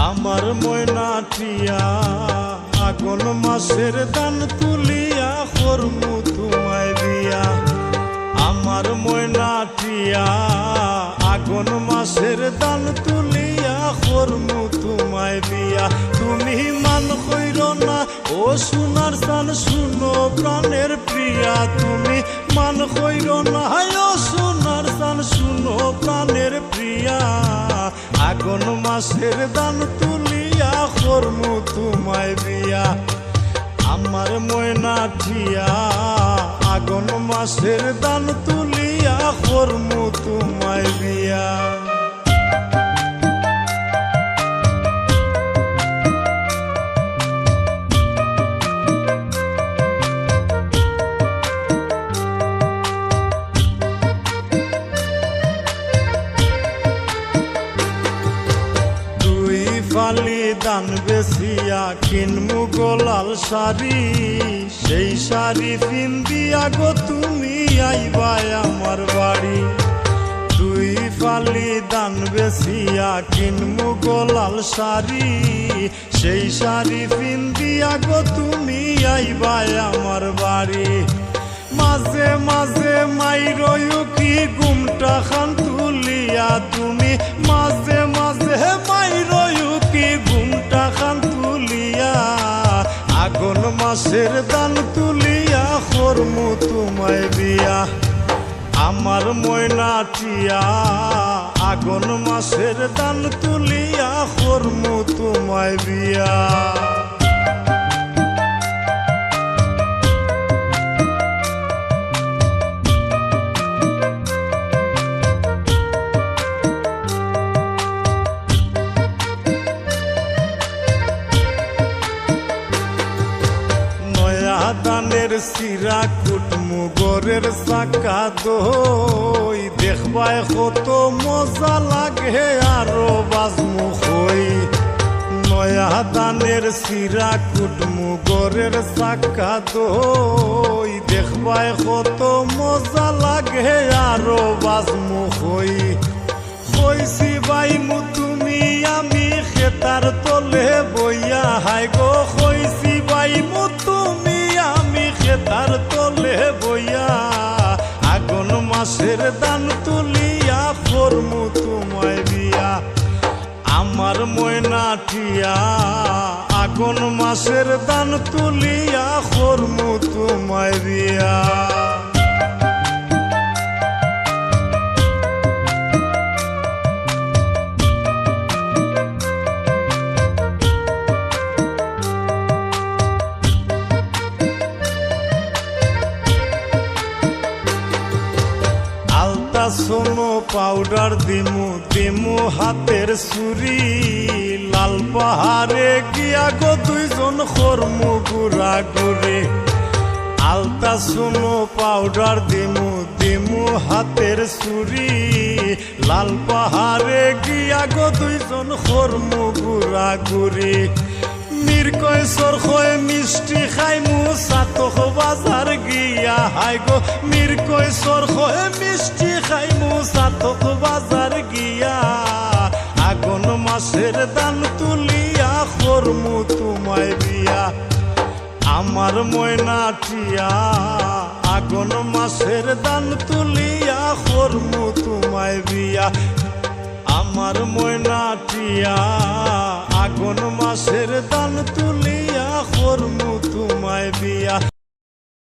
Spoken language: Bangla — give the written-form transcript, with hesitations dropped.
আমার ময়নাটিয়া আগুন মাসের দান তুলিয়া করমু তোমায় বিয়া। আমার ময়নাটিয়া আগুন মাসের দান তুলিয়া করমু তোমায় বিয়া। তুমি মান কইর না ও সোনার চান শুনো প্রাণের প্রিয়া। তুমি মান কইর না ও সোনার চান শুনো প্রাণের প্রিয়া। আগুন মাসের দান তুলিয়া করমু তোমায় বিয়া। আমার ময়নাটিয়া আগুন মাসের দান তুলিয়া করমু তোমায় বিয়া। ফালি দান বেসিয়া কিনমু গোলাল শাড়ি। সেই শাড়ি পিন্দিয়া গো তুমি আইবা আমার বাড়ি। দুই ফালি দান বেসিয়া কিনমু গোলাল শাড়ি। সেই শাড়ি পিন্দিয়া গো তুমি আইবা আমার বাড়ি। মাঝে মাঝে মাইরয়ু কি ঘুমটা খান তুলিয়া। তুমি মাঝে মাঝে মাইরয়ু কি ঘুমটা খান তুলিয়া। আগুন মাসের দান তুলিয়া করমু তোমায় বিয়া। আমার ময়নাটিয়া আগুন মাসের দান তুলিয়া করমু তোমায় বিয়া। দানের সিরা কুটমু গরের চাকা দই। দেখবায় কত মজা লাগে আরো বাজমু হই। নয়া দানের সিরা কুটমু গরের চাকা দই। দেখবায় কত মজা লাগে আরো বাজমু হই। কইছি বাইমু তুমি আমি খেতার তলে বইয়া। হাই গো কইছি বাইমু তুমি আমি খেতার তলে বইয়া। আগুন মাসের দান তুলিয়া করমু তোমায় বিয়া। আমার ময়নাটিয়া আগুন মাসের দান তুলিয়া করমু তোমায় বিয়া। সোনো পাউডার দিমু দিমু হাতের চুরি। লাল পাহাড়ে গিয়া গো দুইজন করমু গুড়া গুড়ি। আলতা সোনো পাউডার দিমু দিমু হাতের চুরি। লাল পাহাড়ে গিয়া গো দুইজন করমু গুড়া গুড়ি। মিরকয় সরখয় মিষ্টি খাইমু সাতক বাজার গিয়া। হাই গো মিরকয় সরখয় মিষ্টি খাইমু সাতক বাজার গিয়া। আগুন মাসের দান তুলিয়া করমু তোমায় বিয়া। আমার ময়নাটিয়া আগুন মাসের দান তুলিয়া করমু তোমায় বিয়া। আমার ময়নাটিয়া আগুন মাসের দান তুলি